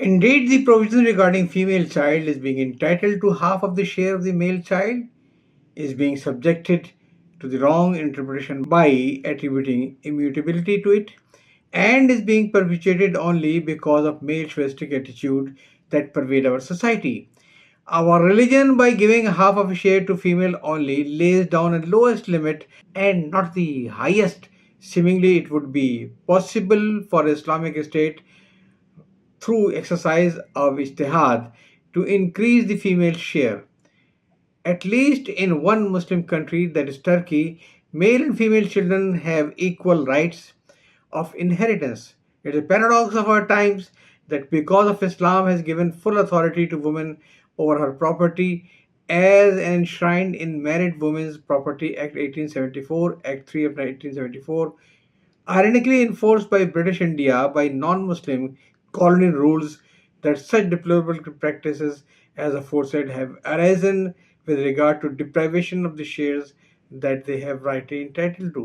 Indeed, the provision regarding female child is being entitled to half of the share of the male child is being subjected to the wrong interpretation by attributing immutability to it, and is being perpetuated only because of male chauvinistic attitude that pervade our society. Our religion, by giving half of a share to female only, lays down a lowest limit and not the highest. Seemingly, it would be possible for Islamic State through exercise of ijtihad to increase the female share. At least in one Muslim country, that is Turkey, male and female children have equal rights of inheritance. It is a paradox of our times that because of Islam has given full authority to women over her property as enshrined in Married Women's Property Act 1874, Act 3 of 1874, ironically enforced by British India by non-Muslim colonial rules, that such deplorable practices as aforesaid have arisen with regard to deprivation of the shares that they have rightly entitled to.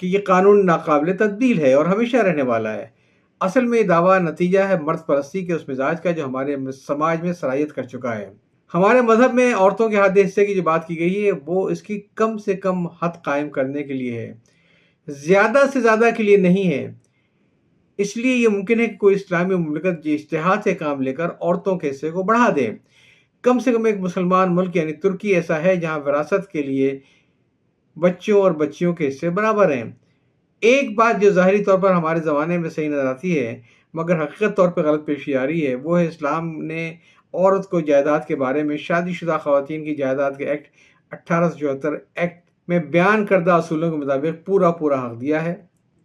کہ یہ قانون ناقابل تبدیل ہے اور ہمیشہ رہنے والا ہے۔ اصل میں یہ دعویٰ نتیجہ ہے مرد پرستی کے اس مزاج کا جو ہمارے سماج میں سرایت کر چکا ہے۔ ہمارے مذہب میں عورتوں کے حد حصے کی جو بات کی گئی ہے وہ اس کی کم سے کم حد قائم کرنے کے لیے ہے، زیادہ سے زیادہ کے لیے نہیں ہے۔ اس لیے یہ ممکن ہے کہ کوئی اسلامی مملکت جو اجتہاد سے کام لے کر عورتوں کے حصے کو بڑھا دے۔ کم سے کم ایک مسلمان ملک یعنی ترکی ایسا ہے جہاں وراثت کے لیے بچوں اور بچیوں کے حصے برابر ہیں۔ ایک بات جو ظاہری طور پر ہمارے زمانے میں صحیح نظر آتی ہے مگر حقیقت طور پہ غلط پیشی آ رہی ہے، وہ ہے اسلام نے عورت کو جائیداد کے بارے میں شادی شدہ خواتین کی جائیداد کے ایکٹ 1874 ایکٹ میں بیان کردہ اصولوں کے مطابق پورا حق دیا ہے۔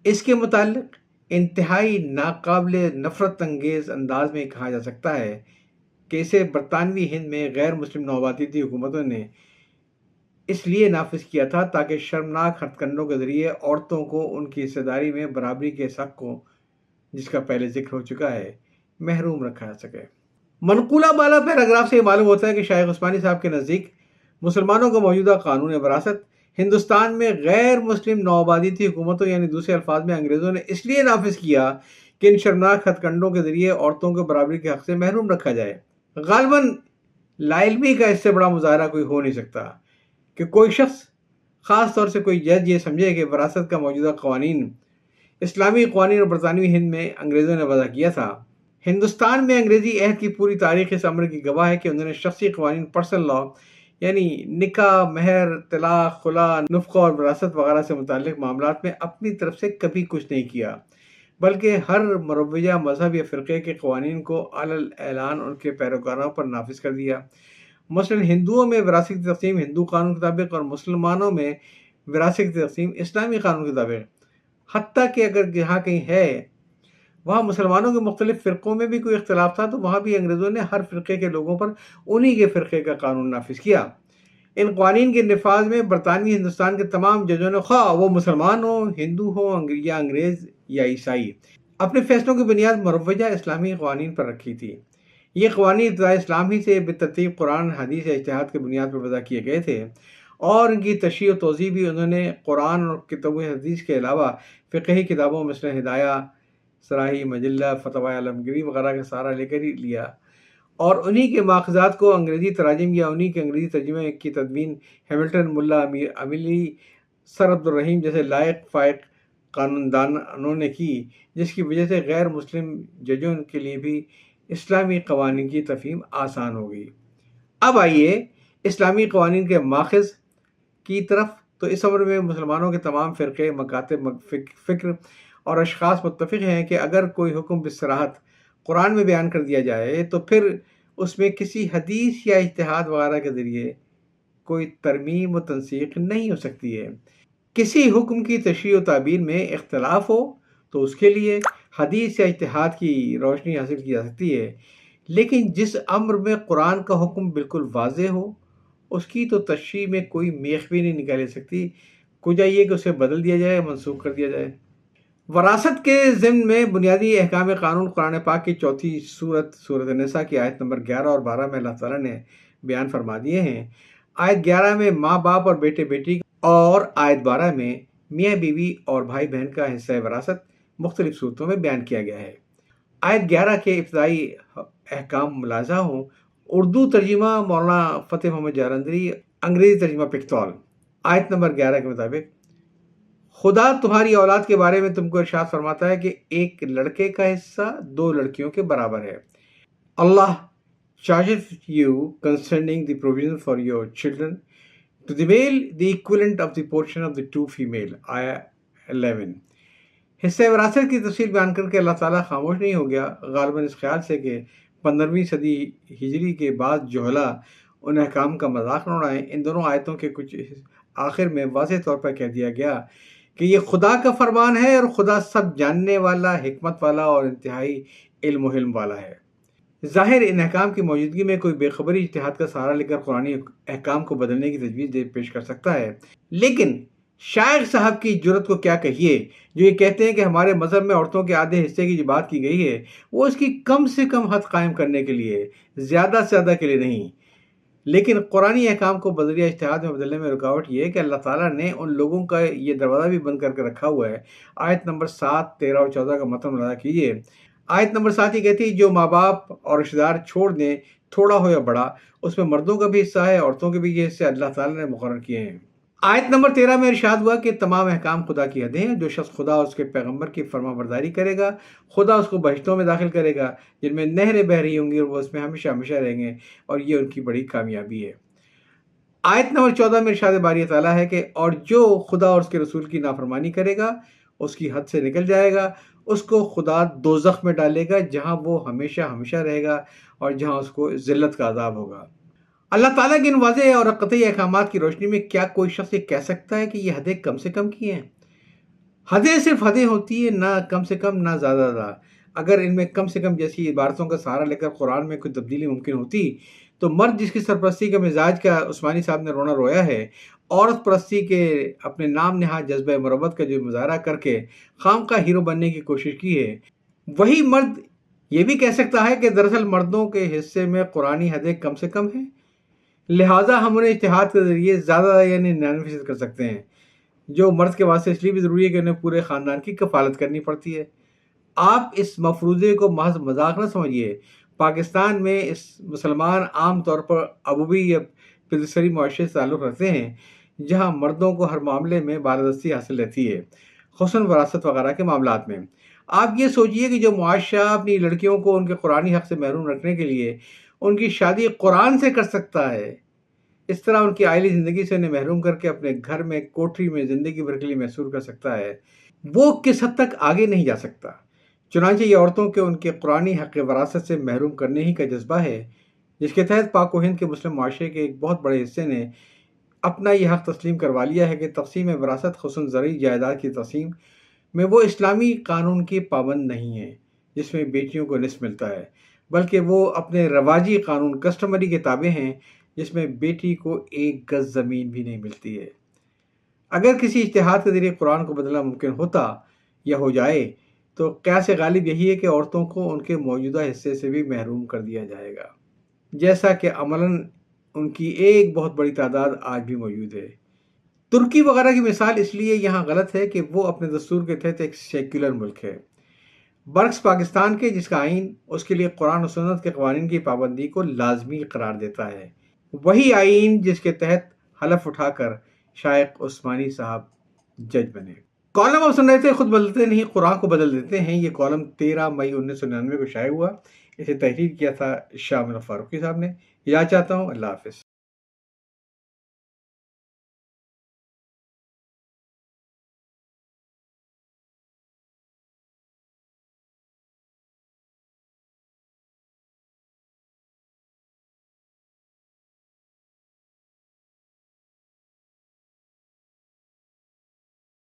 اس کے متعلق انتہائی ناقابل نفرت انگیز انداز میں کہا جا سکتا ہے کہ اسے برطانوی ہند میں غیر مسلم نوآبادیاتی حکومتوں نے اس لیے نافذ کیا تھا تاکہ شرمناک ہتھ کنڈوں کے ذریعے عورتوں کو ان کی حصہ داری میں برابری کے حق کو، جس کا پہلے ذکر ہو چکا ہے، محروم رکھا جا سکے۔ منقولہ بالا پیراگراف سے یہ معلوم ہوتا ہے کہ شیخ عثمانی صاحب کے نزدیک مسلمانوں کو موجودہ قانون وراثت ہندوستان میں غیر مسلم نوآبادیاتی حکومتوں یعنی دوسرے الفاظ میں انگریزوں نے اس لیے نافذ کیا کہ ان شرمناک ہتھ کنڈوں کے ذریعے عورتوں کو برابری کے حق سے محروم رکھا جائے۔ غالباً لا علمی کا اس سے بڑا مظاہرہ کوئی ہو نہیں سکتا کہ کوئی شخص، خاص طور سے کوئی جج، یہ سمجھے کہ وراثت کا موجودہ قوانین اسلامی قوانین اور برطانوی ہند میں انگریزوں نے وضع کیا تھا۔ ہندوستان میں انگریزی عہد کی پوری تاریخ اس امر کی گواہ ہے کہ انہوں نے شخصی قوانین پرسنل لا یعنی نکاح، مہر، طلاق، خلا، نفقہ اور وراثت وغیرہ سے متعلق معاملات میں اپنی طرف سے کبھی کچھ نہیں کیا، بلکہ ہر مروجہ مذہب یا فرقے کے قوانین کو علی الاعلان ان کے پیروکاروں پر نافذ کر دیا۔ مثلاً ہندوؤں میں وراثت کی تقسیم ہندو قانون کے مطابق اور مسلمانوں میں وراثت کی تقسیم اسلامی قانون کے مطابق، حتیٰ کہ اگر جہاں کہیں ہے وہاں مسلمانوں کے مختلف فرقوں میں بھی کوئی اختلاف تھا تو وہاں بھی انگریزوں نے ہر فرقے کے لوگوں پر انہی کے فرقے کا قانون نافذ کیا۔ ان قوانین کے نفاذ میں برطانوی ہندوستان کے تمام ججوں نے، خواہ وہ مسلمان ہوں، ہندو ہوں یا انگریز یا عیسائی، اپنے فیصلوں کی بنیاد مروجہ اسلامی قوانین پر رکھی تھی۔ یہ قوانین ابتدائی اسلام ہی سے بالترتیب قرآن، حدیث یا اجتہاد کی بنیاد پر وضع کیے گئے تھے، اور ان کی تشریح و توضیح بھی انہوں نے قرآن اور کتب حدیث کے علاوہ فقہی کتابوں مثل ہدایہ، صراحی، مجلہ، فتاوی عالمگیری وغیرہ کا سہارا لے کر ہی لیا، اور انہی کے ماخذات کو انگریزی تراجم یا انہی کے انگریزی ترجمے کی تدوین ہیملٹن، ملا امیلی، سر عبد الرحیم جیسے لائق فائق قانون دانوں نے کی، جس کی وجہ سے غیر مسلم ججوں کے لیے بھی اسلامی قوانین کی تفہیم آسان ہو گئی۔ اب آئیے اسلامی قوانین کے ماخذ کی طرف۔ تو اس امر میں مسلمانوں کے تمام فرقے، مکاتب، فکر اور اشخاص متفق ہیں کہ اگر کوئی حکم بصراحت قرآن میں بیان کر دیا جائے تو پھر اس میں کسی حدیث یا اجتہاد وغیرہ کے ذریعے کوئی ترمیم و تنسیخ نہیں ہو سکتی ہے۔ کسی حکم کی تشریح و تعبیر میں اختلاف ہو تو اس کے لیے حدیث یا اجتہاد کی روشنی حاصل کی جا سکتی ہے، لیکن جس امر میں قرآن کا حکم بالکل واضح ہو اس کی تو تشریح میں کوئی میخ بھی نہیں نکالی جا سکتی، کجا یہ کہ اسے بدل دیا جائے، منسوخ کر دیا جائے۔ وراثت کے ضمن میں بنیادی احکام قانون قرآن پاک کی چوتھی سورۃ النساء کی آیت نمبر 11 اور 12 میں اللہ تعالیٰ نے بیان فرما دیے ہیں۔ آیت 11 میں ماں باپ اور بیٹے بیٹی اور آیت 12 میں میاں بیوی اور بھائی بہن کا حصہ وراثت مختلف صورتوں میں بیان کیا گیا ہے۔ آیت 11 کے ابتدائی احکام ملاحظہ ہوں۔ اردو ترجمہ مولانا فتح محمد جالندھری، انگریزی ترجمہ پکتول۔ آیت نمبر 11 کے مطابق خدا تمہاری اولاد کے بارے میں تم کو ارشاد فرماتا ہے کہ ایک لڑکے کا حصہ 2 لڑکیوں کے برابر ہے۔ اللہ charges you concerning the provision for your children to the male the equivalent of the portion of the 2 female. آیا 11۔ حصہ وراثت کی تفصیل بیان کر کے اللہ تعالیٰ خاموش نہیں ہو گیا، غالباً اس خیال سے کہ 15ویں صدی ہجری کے بعد جوہلا ان احکام کا مذاق نہ اڑائیں۔ ان دونوں آیتوں کے کچھ آخر میں واضح طور پر کہہ دیا گیا کہ یہ خدا کا فرمان ہے اور خدا سب جاننے والا، حکمت والا اور انتہائی علم و حلم والا ہے۔ ظاہر ان احکام کی موجودگی میں کوئی بے خبری اجتہاد کا سہارا لے کر قرآنی احکام کو بدلنے کی تجویز پیش کر سکتا ہے، لیکن شائخ صاحب کی جرت کو کیا کہیے جو یہ کہتے ہیں کہ ہمارے مذہب میں عورتوں کے آدھے حصے کی جو بات کی گئی ہے وہ اس کی کم سے کم حد قائم کرنے کے لیے، زیادہ سے زیادہ کے لیے نہیں، لیکن قرآنی احکام کو بذریعہ اجتہاد میں بدلنے میں رکاوٹ یہ ہے کہ اللہ تعالیٰ نے ان لوگوں کا یہ دروازہ بھی بند کر کے رکھا ہوا ہے۔ آیت نمبر 7، 13 اور 14 کا مطلب مطالعہ کیجیے۔ آیت نمبر 7 یہ کہتی ہے جو ماں باپ اور رشتہ دار چھوڑ دیں، تھوڑا ہو یا بڑا، اس میں مردوں کا بھی حصہ ہے، عورتوں کے بھی یہ حصے اللہ تعالیٰ نے مقرر کیے ہیں۔ آیت نمبر 13 میں ارشاد ہوا کہ تمام احکام خدا کی حدیں ہیں، جو شخص خدا اور اس کے پیغمبر کی فرما برداری کرے گا، خدا اس کو بہشتوں میں داخل کرے گا جن میں نہریں بہہ رہی ہوں گی، اور وہ اس میں ہمیشہ ہمیشہ رہیں گے، اور یہ ان کی بڑی کامیابی ہے۔ آیت نمبر 14 میں ارشاد باری تعالیٰ ہے کہ اور جو خدا اور اس کے رسول کی نافرمانی کرے گا، اس کی حد سے نکل جائے گا، اس کو خدا دوزخ میں ڈالے گا جہاں وہ ہمیشہ ہمیشہ رہے گا اور جہاں اس کو ذلت کا عذاب ہوگا۔ اللہ تعالیٰ کے ان واضح اور قطعی احکامات کی روشنی میں کیا کوئی شخص یہ کہہ سکتا ہے کہ یہ حدیں کم سے کم کی ہیں؟ حدیں صرف حدیں ہوتی ہیں، نہ کم سے کم نہ زیادہ۔ اگر ان میں کم سے کم جیسی عبارتوں کا سہارا لے کر قرآن میں کوئی تبدیلی ممکن ہوتی تو مرد جس کی سرپرستی کا مزاج کا عثمانی صاحب نے رونا رویا ہے، عورت پرستی کے اپنے نام نہاد جذبہ مربت کا جو مظاہرہ کر کے خامخواہ ہیرو بننے کی کوشش کی ہے، وہی مرد یہ بھی کہہ سکتا ہے کہ دراصل مردوں کے حصے میں قرآنی حدیں کم سے کم ہیں، لہٰذا ہم انہیں اجتہاد کے ذریعے زیادہ یعنی 99% کر سکتے ہیں، جو مرد کے واسطے اس لیے بھی ضروری ہے کہ انہیں پورے خاندان کی کفالت کرنی پڑتی ہے۔ آپ اس مفروضے کو محض مذاق نہ سمجھیے۔ پاکستان میں اس مسلمان عام طور پر ابوی یا پدرسری معاشرے سے تعلق رکھتے ہیں، جہاں مردوں کو ہر معاملے میں بالادستی حاصل رہتی ہے، خصوصاً وراثت وغیرہ کے معاملات میں۔ آپ یہ سوچئے کہ جو معاشرہ اپنی لڑکیوں کو ان کے قرآنی حق سے محروم رکھنے کے لیے ان کی شادی قرآن سے کر سکتا ہے، اس طرح ان کی عائلی زندگی سے انہیں محروم کر کے اپنے گھر میں کوٹری میں زندگی بھر کے لیے محصور کر سکتا ہے، وہ کس حد تک آگے نہیں جا سکتا۔ چنانچہ یہ عورتوں کے ان کے قرآنی حق وراثت سے محروم کرنے ہی کا جذبہ ہے، جس کے تحت پاک و ہند کے مسلم معاشرے کے ایک بہت بڑے حصے نے اپنا یہ حق تسلیم کروا لیا ہے کہ تقسیم وراثت خصوصاً زرعی جائیداد کی تقسیم میں وہ اسلامی قانون کی پابند نہیں ہے جس میں بیٹیوں کو نصف ملتا ہے، بلکہ وہ اپنے رواجی قانون کسٹمری کے تابع ہیں جس میں بیٹی کو ایک گز زمین بھی نہیں ملتی ہے۔ اگر کسی اجتہاد کے ذریعے قرآن کو بدلنا ممکن ہوتا یا ہو جائے تو قیاس غالب یہی ہے کہ عورتوں کو ان کے موجودہ حصے سے بھی محروم کر دیا جائے گا، جیسا کہ عملاً ان کی ایک بہت بڑی تعداد آج بھی موجود ہے۔ ترکی وغیرہ کی مثال اس لیے یہاں غلط ہے کہ وہ اپنے دستور کے تحت ایک سیکولر ملک ہے، برعکس پاکستان کے جس کا آئین اس کے لیے قرآن و سنت کے قوانین کی پابندی کو لازمی قرار دیتا ہے، وہی آئین جس کے تحت حلف اٹھا کر شائخ عثمانی صاحب جج بنے۔ کالم آپ سن رہے تھے خود بدلتے نہیں قرآن کو بدل دیتے ہیں۔ یہ کالم 13 مئی 1999 کو شائع ہوا۔ اسے تحریر کیا تھا شامل فاروقی صاحب نے۔ اجازت چاہتا ہوں، اللہ حافظ۔